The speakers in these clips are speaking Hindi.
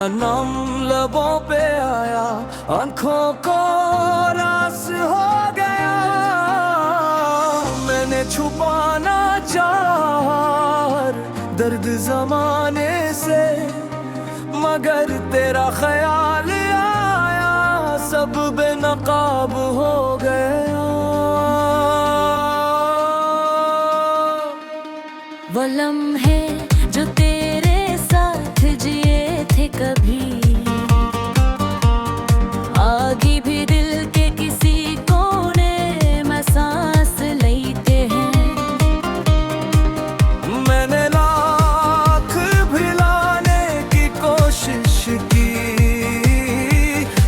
नम लबों पे आया, आंखों को रास हो गया। मैंने छुपाना चाहा दर्द जमाने से, मगर तेरा ख्याल आया, सब बेनकाब हो गया। वो लम्हे जो तेरे साथ जिए थे कभी, आगे भी दिल के किसी कोने में सांस लेते हैं। मैंने लाख भिलाने की कोशिश की,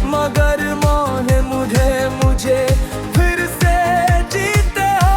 मगर मौन मुझे फिर से जीते हो।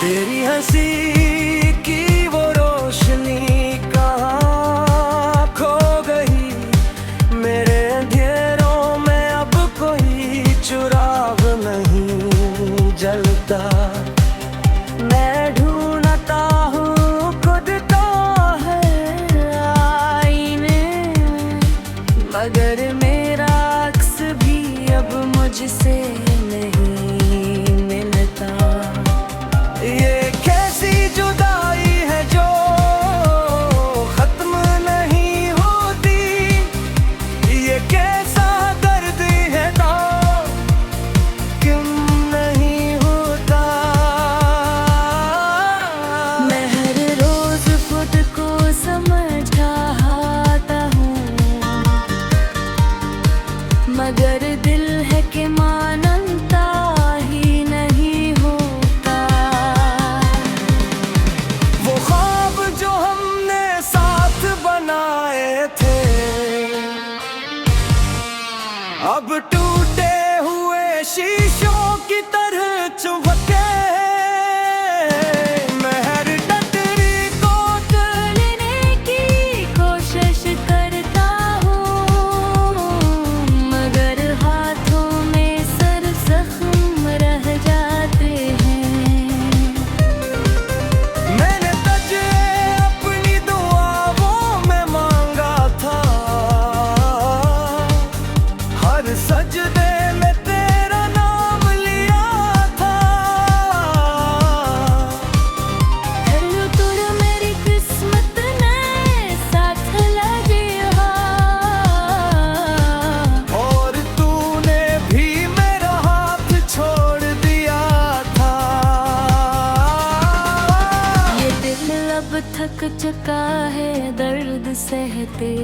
तेरी हंसी की वो रोशनी कहाँ खो गई। मेरे अंधेरों में अब कोई चुराग नहीं जलता। मैं ढूंढता हूँ खुद को है आईने, मगर मेरा अक्स भी अब मुझसे नहीं मिलता। ये कैसी जुदाई है जो खत्म नहीं होती, ये कैसा दर्द है ना क्यों नहीं होता। मैं हर रोज खुद को समझाता हूँ, मगर दिल है कि मानता ही नहीं होता। वो ख्वाब जो हमने साथ बनाए थे, अब टूटे हुए शीशों की तरह चुभके। मैं हर टटरी को लेने की कोशिश करता हूँ, मगर हाथों में सर जख्म रह जाते हैं। मैंने तुझे अपनी दुआओं में मांगा था, हर सजदे में तेरा नाम लिया था। तुड़ मेरी किस्मत ने साथ लगी हो, और तूने भी मेरा हाथ छोड़ दिया था। ये दिल अब थक चुका है दर्द सहते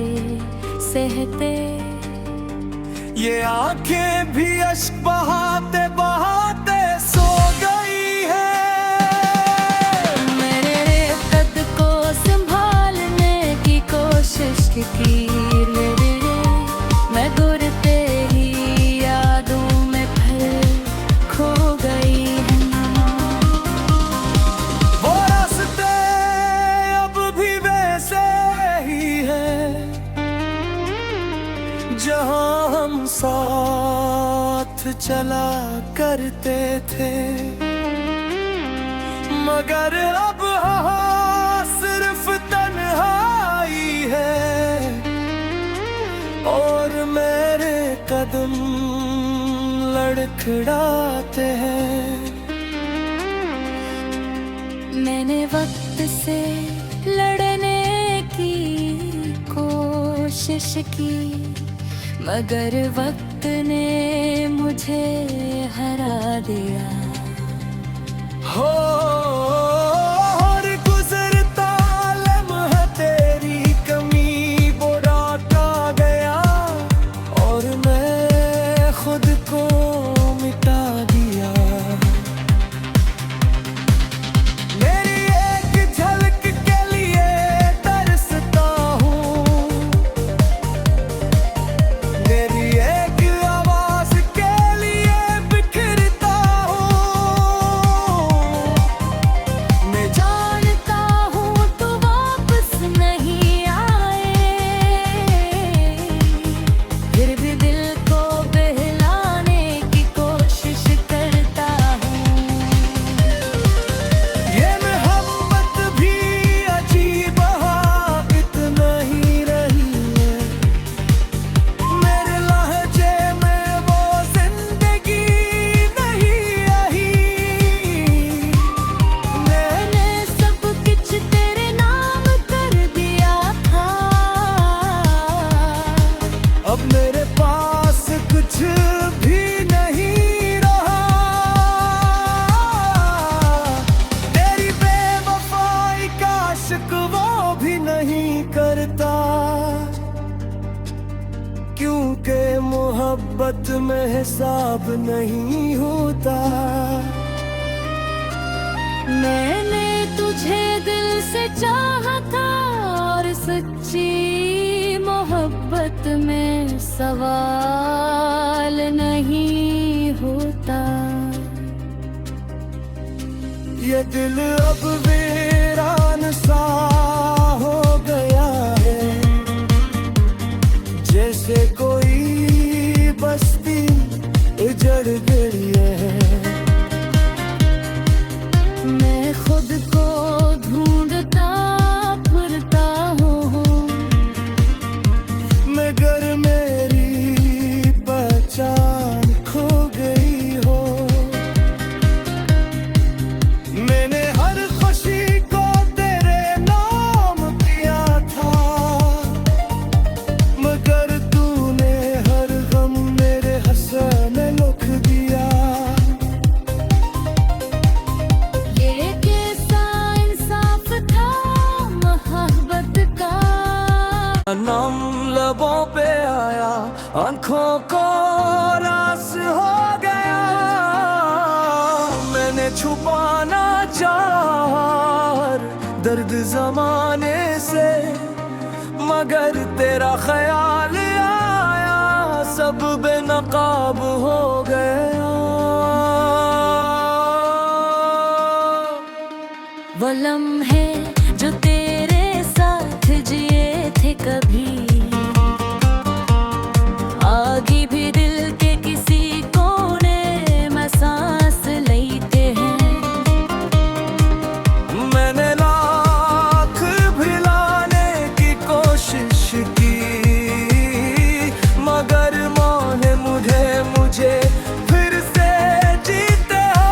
सहते। ये आंखें भी अश्क बहाते बहाते सो गई है। मैंने कद को संभालने की कोशिश की, मैं गुरते ही यादों में फिर खो गई हूँ। वो रास्ते अब भी वैसे ही है जहाँ हम साथ चला करते थे, मगर अब हाँ सिर्फ तन्हाई है, और मेरे कदम लड़खड़ाते हैं। मैंने वक्त से लड़ने की कोशिश की, मगर वक्त ने मुझे हरा दिया। हो और गुजरता लम्हा तेरी कमी बुरा का गया, और मैं खुद को मिटा दिया। मोहब्बत में हिसाब नहीं होता। मैंने तुझे दिल से चाहा था और सच्ची मोहब्बत में सवाल नहीं होता। ये दिल अब वीरान सा हो गया है, जैसे कोई बस्ती उजड़ गई है। मैं खुद को ढूंढता फिरता हूँ, मगर मेरी पहचान खो गई हो। मैंने हर खुशी को तेरे नाम किया था, मगर तूने हर गम मेरे हंसने में लिख दिया। ये कैसा इंसाफ था मोहब्बत का। नाम लबों पे आया, आंखों को रास हो गया। मैंने छुपाना चाहा दर्द जमाने से, मगर तेरा ख्याल आया, सब बेनकाब हो गया। वो लम्हे जो तेरे साथ जिए थे कभी, आगे भी दिल के किसी कोने में सांस लेते हैं। मैंने लाख भिलाने की कोशिश की, मगर मौन मुझे फिर से जीते हो।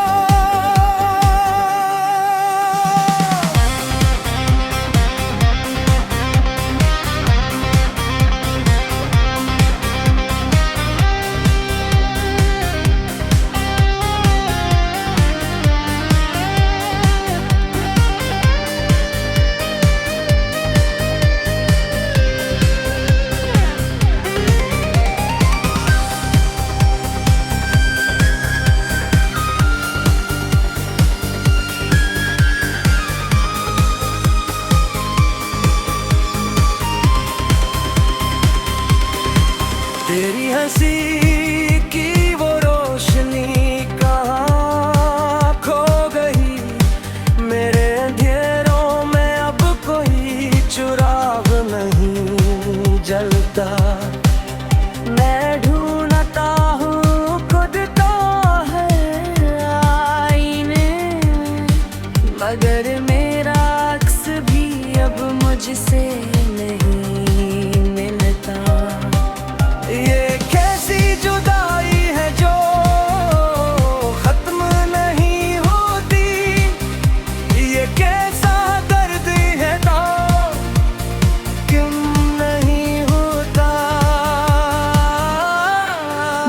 तेरी हंसी की वो रोशनी कहाँ खो गई, मेरे अंधेरों में अब कोई चुराग नहीं जलता। मैं ढूंढता हूँ खुद को है आईने में, मगर मेरा अक्स भी अब मुझसे नहीं मिलता। ये कैसी जुदाई है जो खत्म नहीं होती, ये कैसा दर्द है तो क्यों नहीं होता।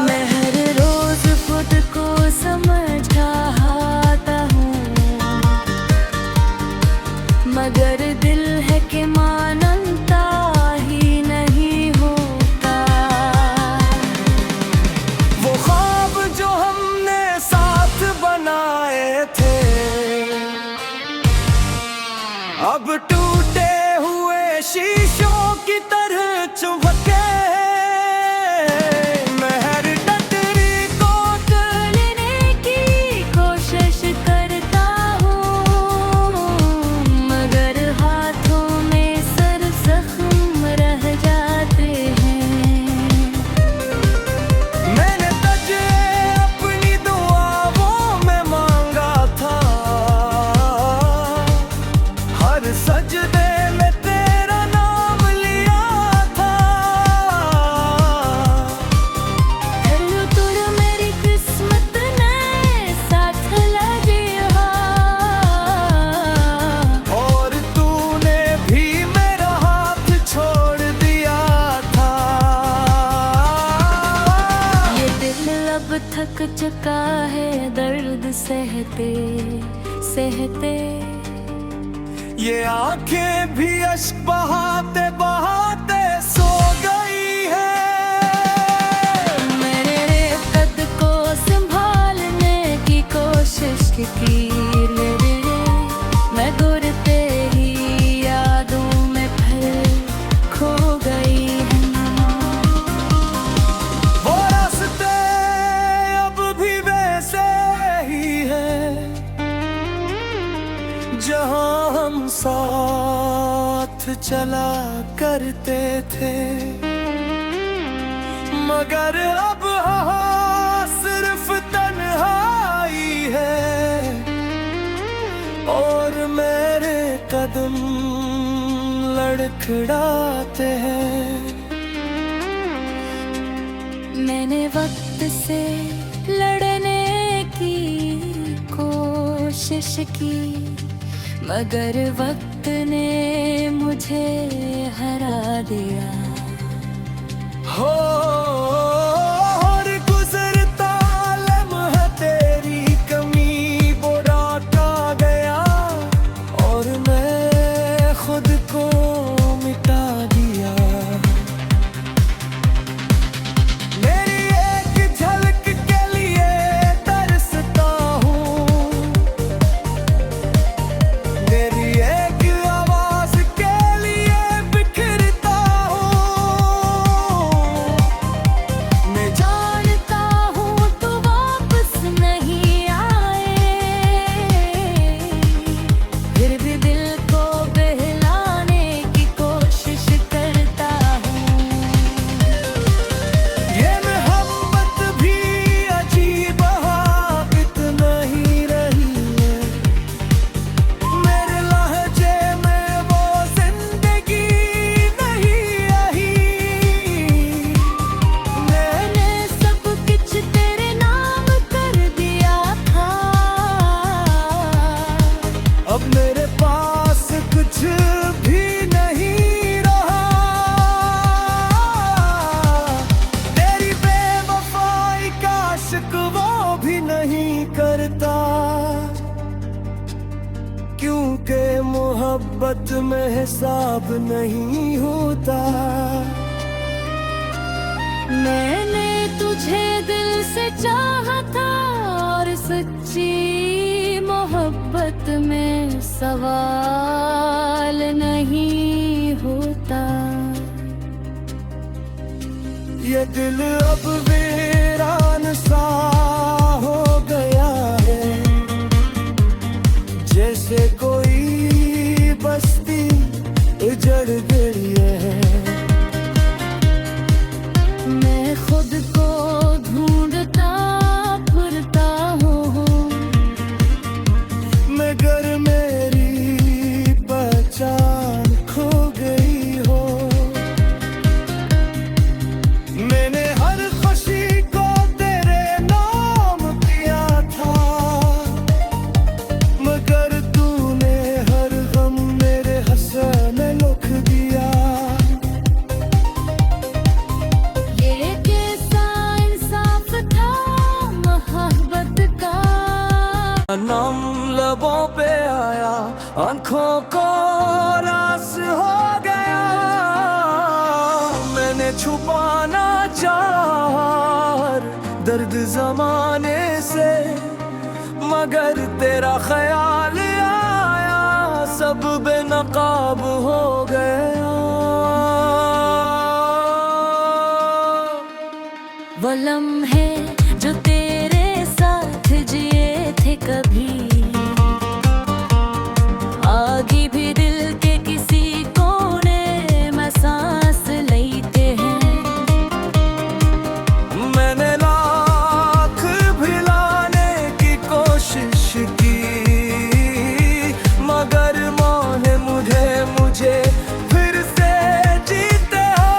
मैं हर रोज खुद को समझाता हूँ, मगर दिल है कि मानता ही नहीं होता। वो ख्वाब जो हमने साथ बनाए थे, अब टूटे हुए शीशों की तरह चुभके। मैं हर टटरी को लेने की कोशिश करता हूँ, मगर हाथों में सर जख्म रह जाते हैं। मैंने तुझे अपनी दुआओं में मांगा था, हर सजदे में तेरा नाम लिया था। हेलो तुड़ मेरी किस्मत ने साथ लगी हो, और तूने भी मेरा हाथ छोड़ दिया था। ये दिल अब थक चुका है दर्द सहते सहते। ये आंखें भी अश्क बहाते बहाते सो गई है। मेरे लकीर रे, मैं गुरते ही यादों में फिर खो गई हूँ। वो रास्ते अब भी वैसे ही हैं जहाँ हम साथ चला करते थे, मगर अब हाँ सिर्फ तन्हाई है और मेरे कदम लड़खड़ाते हैं। मैंने वक्त से लड़ने की कोशिश की, मगर वक्त ने मुझे हरा दिया। हो और गुजरता लम्हा तेरी कमी बुढ़ाता गया और मैं खुद को मिटा दिया। मेरी एक झलक के लिए तरसता हूँ, मेरी एक आवाज के लिए बिखरता हूँ। मैं जानता हूँ तो वापस नहीं आए, फिर भी दिल को बहलाने की कोशिश करता हूँ। ये मोहब्बत भी अजीब हाबित नहीं रही है, मेरे लहजे में वो जिंदगी नहीं आई। मैंने सब कुछ तेरे नाम कर दिया था, अब मेरे पास कुछ भी नहीं रहा। तेरी बेवफाई का शिकवा भी नहीं करता, क्योंकि मोहब्बत में हिसाब नहीं होता। मैंने तुझे दिल से चाहा था और सच्ची मोहब्बत में सवाल नहीं होता। ये दिल अब वीरान सा हो गया है, जैसे कोई बस्ती उजड़ गई है। मैं खुद को ढूंढता फिरता हूँ, मगर मेरी पहचान खो गई हो। मैंने हर खुशी को तेरे नाम किया था, मगर तूने हर गम मेरे हंसने में लिख दिया। ये कैसा इंसाफ था मोहब्बत का। नम लबों पे आया, आंखों को रास हो गया। मैंने छुपाना चाहा दर्द जमाने से, मगर तेरा ख्याल आया सब बेनकाब हो गया। वो लम्हे जो तेरे साथ जिए थे कभी, आगे भी दिल के किसी कोने में सांस लेते हैं। मैंने लाख भिलाने की कोशिश की, मगर मौन मुझे फिर से जीते हो।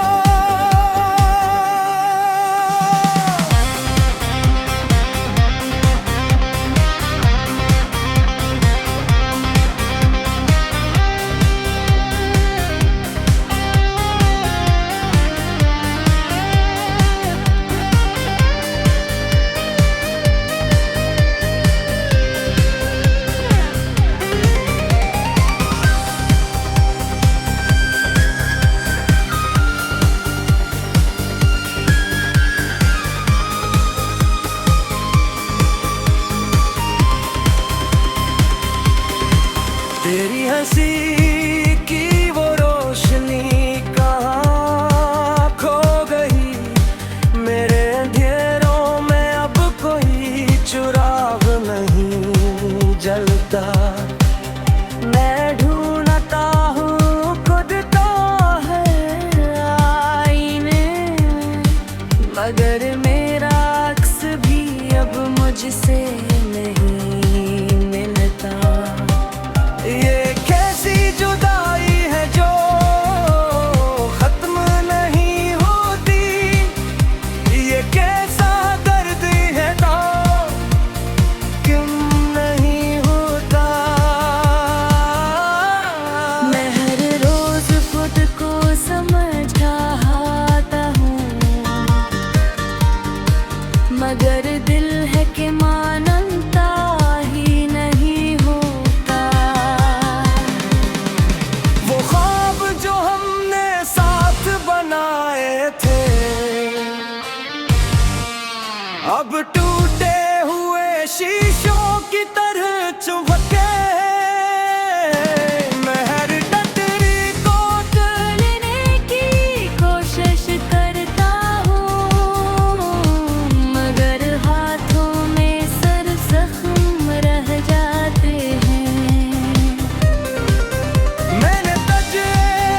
होता। मैं ढूंढता हूँ खुद को है आईने में, मगर मेरा अक्स भी अब मुझसे नहीं मिलता। ये कैसी जुदाई है जो खत्म नहीं होती, ये कैसा दर्द है तो क्यों नहीं होता। मैं हर रोज खुद को समझाता हूँ, मगर दिल है कि मानता ही नहीं होता। वो ख्वाब जो हमने साथ बनाए थे अब टूटे हुए शीशों की तरह चुभके। मैं हर टटरी को तोड़ने की कोशिश करता हूँ, मगर हाथों में सर जख्म रह जाते हैं। मैंने तुझे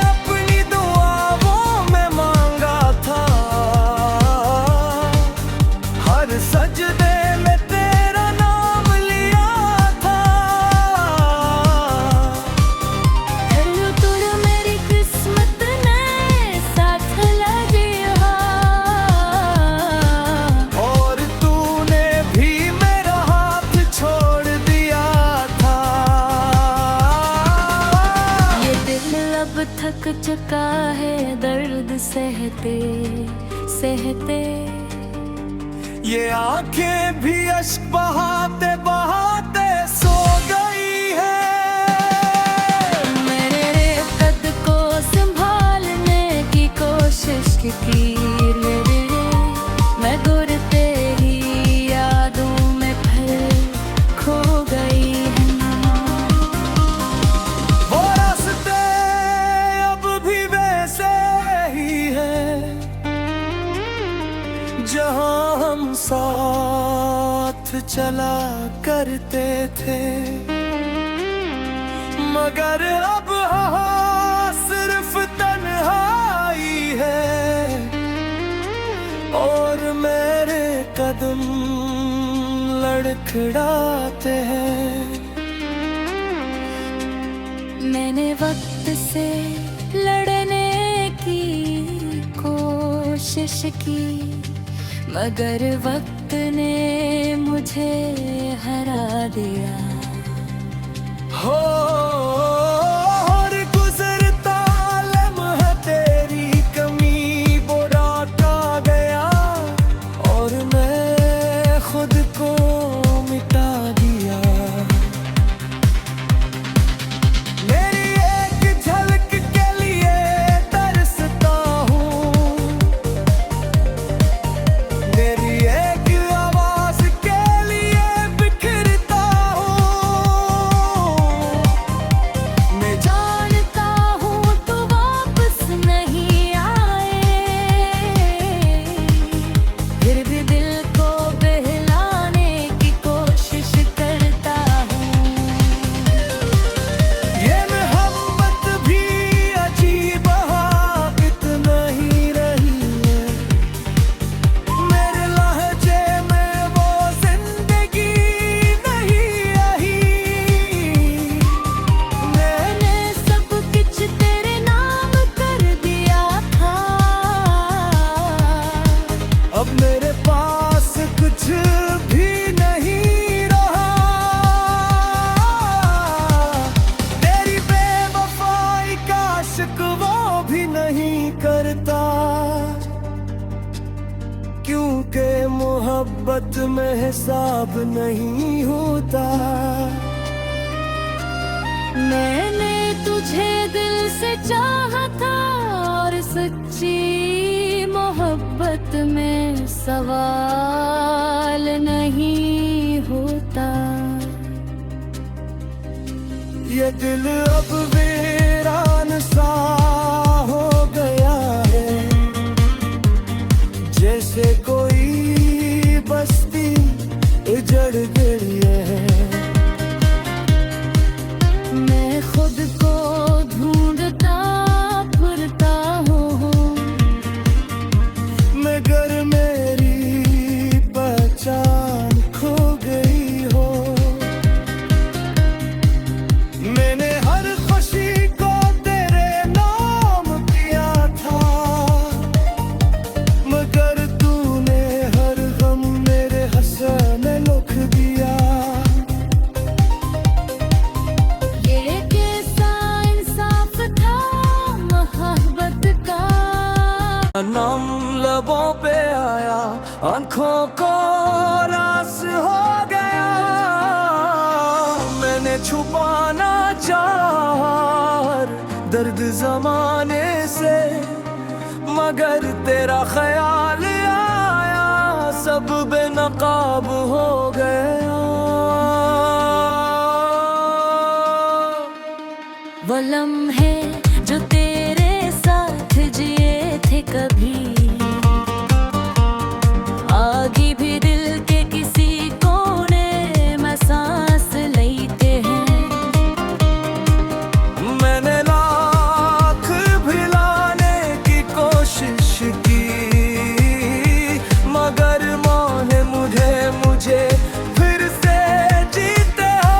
अपनी दुआओं में मांगा था, हर सजदे में तेरा नाम लिया था। हेलो तुड़ मेरी किस्मत ने साथ लगिया, और तूने भी मेरा हाथ छोड़ दिया था। ये दिल अब थक चुका है दर्द सहते सहते। ये आंखें भी अश्क बहाते बहाते सो गई है। मैंने कद को संभालने की कोशिश की, मैं गुर तेरी यादों में फिर खो गई हूँ। वो रास्ते अब भी वैसे ही हैं जहाँ हम साथ चला करते थे, मगर अब हाँ सिर्फ तन्हाई है और मेरे कदम लड़खड़ाते हैं। मैंने वक्त से लड़ने की कोशिश की, मगर वक्त ने मुझे हरा दिया। हो और गुजरता लम्हा तेरी कमी बुराता गया, और मैं खुद को मिटा दिया। मेरी एक झलक के लिए तरसता हूँ, मेरी एक आवाज के लिए बिखरता हूँ। मैं जानता हूँ तू वापस नहीं आए, फिर भी दिल को बहलाने की कोशिश करता हूँ। ये मोहब्बत भी अजीब हाकित नहीं रही है, मेरे लहजे में वो जिंदगी नहीं आई। मैंने सब कुछ तेरे नाम कर दिया था, अब मेरे पास कुछ भी नहीं रहा। तेरी बेवफाई का शिकवा भी नहीं करता, क्योंकि मोहब्बत में हिसाब नहीं होता। मैंने तुझे दिल से चाहा था, और सच्ची मोहब्बत में सवाल नहीं होता। ये दिल अब वीरान सा हो गया है, जैसे कोई बस्ती उजड़ गई है। आंखों को रास हो गया। मैंने छुपाना चाहा दर्द जमाने से, मगर तेरा ख्याल आया, सब बेनकाब हो गया। वो लम्हे जो तेरे साथ जिए थे कभी, आगे भी दिल के किसी कोने में सांस लेते हैं। मैंने लाख भिलाने की कोशिश की, मगर मौन मुझे फिर से जीते हो।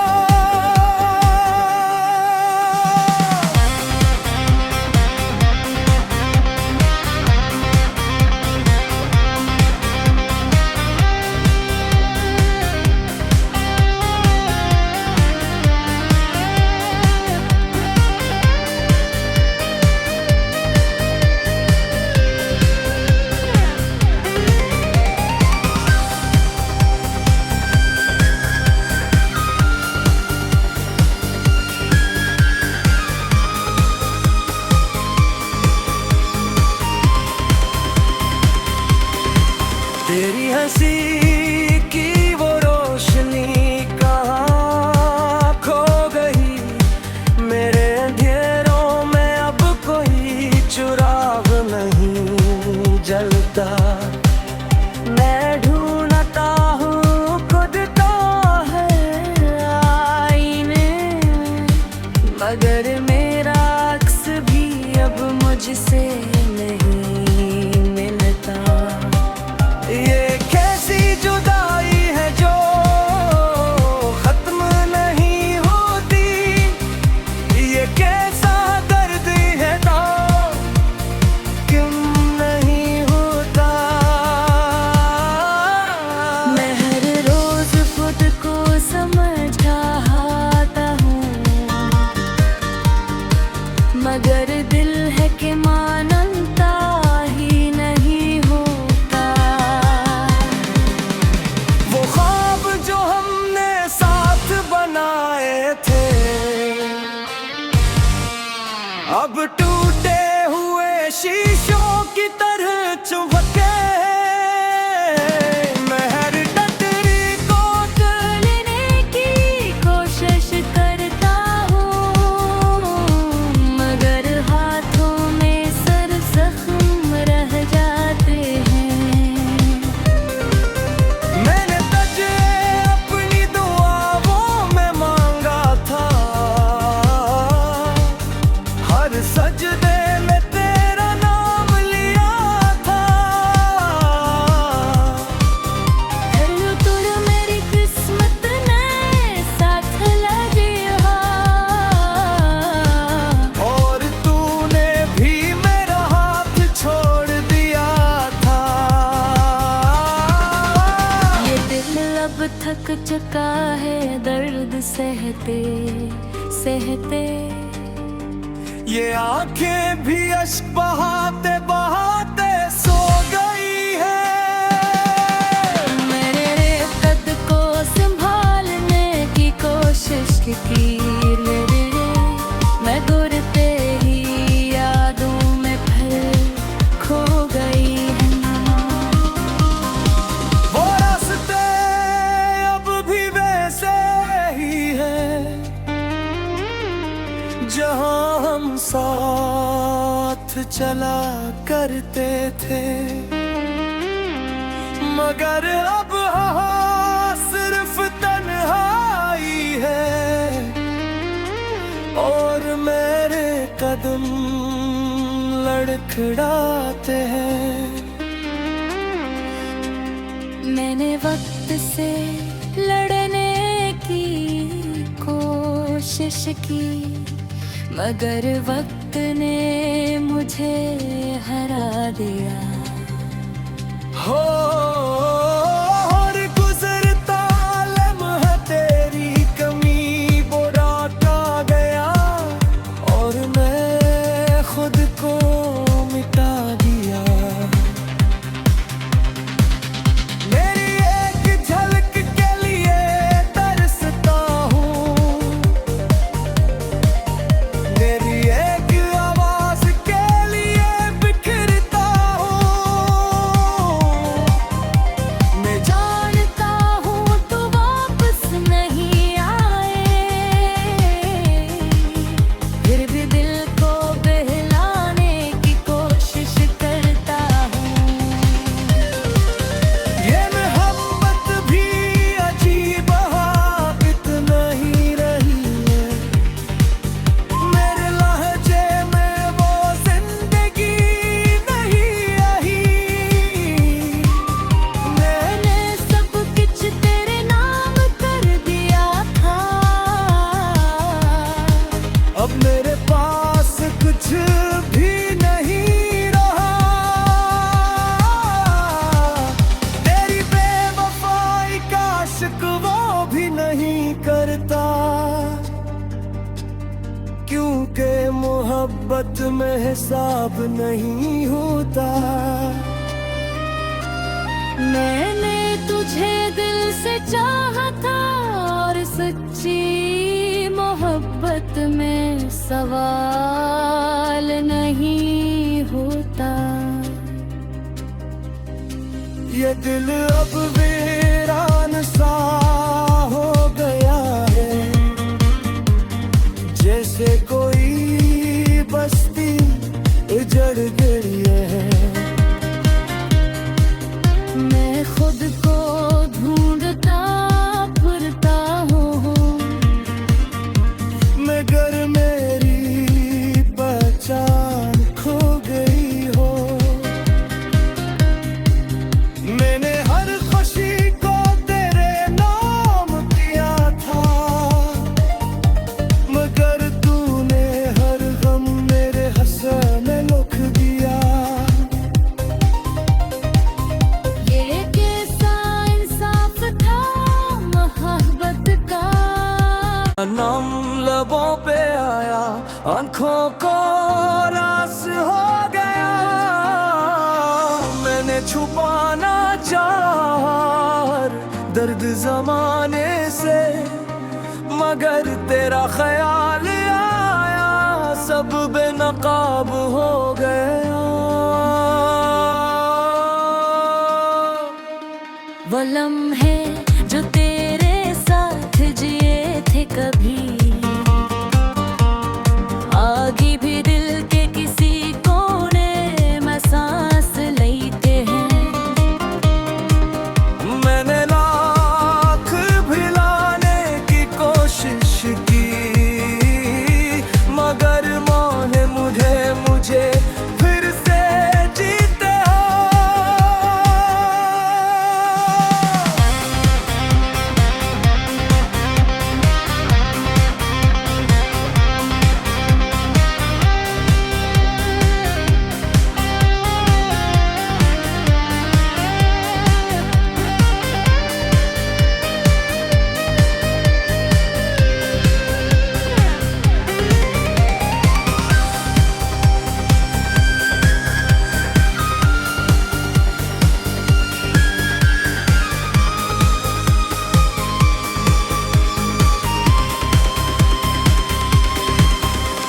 तेरी हंसी की वो रोशनी कहाँ खो गई। मेरे अंधेरों में अब कोई चिराग नहीं जलता। मैं ढूंढता हूँ खुद को है आईने, मगर मेरा अक्स भी अब मुझसे नहीं मिलता। ये कैसी जुदाई है जो खत्म नहीं होती, ये कैसा दर्द है ना क्यों नहीं होता। मैं हर रोज खुद को समझाता हूँ, मगर दिल है कि मानता ही नहीं होता। वो ख्वाब जो हमने साथ बनाए थे, अब टूटे हुए शीशों की तरह चुभके। मैं हर टटरी को लेने की कोशिश करता हूँ, मगर हाथों में सर जख्म रह जाते हैं। मैंने तुझे अपनी दुआओं में मांगा था, हर सजदे में तेरा नाम लिया था। फिर तुड़ मेरी किस्मत ने साथ लगी हो, और तूने भी मेरा हाथ छोड़ दिया था। ये दिल अब थक चुका है दर्द सहते सहते। ये आंखें भी अश्क बहाते बहाते सो गई है। मेरे कद को संभालने की कोशिश की, मैं गुरते ही यादों में फिर खो गई हूँ। वो रास्ते अब भी वैसे ही हैं जहाँ हम साथ चला करते थे, मगर अब सिर्फ तन्हाई है, और मेरे कदम लड़खड़ाते हैं। मैंने वक्त से लड़ने की कोशिश की, मगर वक्त ने मुझे हरा दिया। हो और गुजरता लम्हा तेरी कमी बुरा का गया, और मैं खुद को मिटा दिया। नहीं करता, क्योंकि मोहब्बत में हिसाब नहीं होता। मैंने तुझे दिल से चाहा था और सच्ची मोहब्बत में सवाल नहीं होता। ये दिल अब वीरान सा हो गया है, जैसे कोई बस्ती उजड़ गई है। मैं खुद को ढूंढता फिरता हूँ, मगर मेरी पहचान खो गई हो। मैंने हर खुशी को तेरे नाम किया था, मगर तूने हर गम मेरे हंसने में लिख दिया। ये कैसा इंसाफ था मोहब्बत का। नम लबों पे आया, आंखों को रास हो गया। मैंने छुपाना चाहा दर्द जमाने से, मगर तेरा ख्याल आया, सब बेनकाब हो गया। वो लम्हे जो तेरे साथ जिए थे कभी, आगे भी दिल के किसी कोने में सांस लेते हैं। मैंने लाख भिलाने की कोशिश की, मगर मौन मुझे फिर से जीते हो।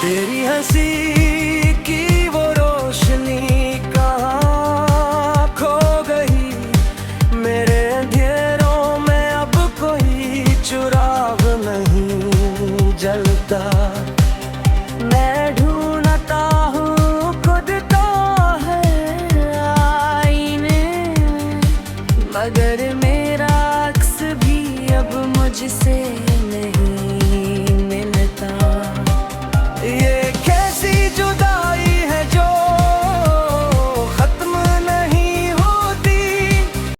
तेरी हंसी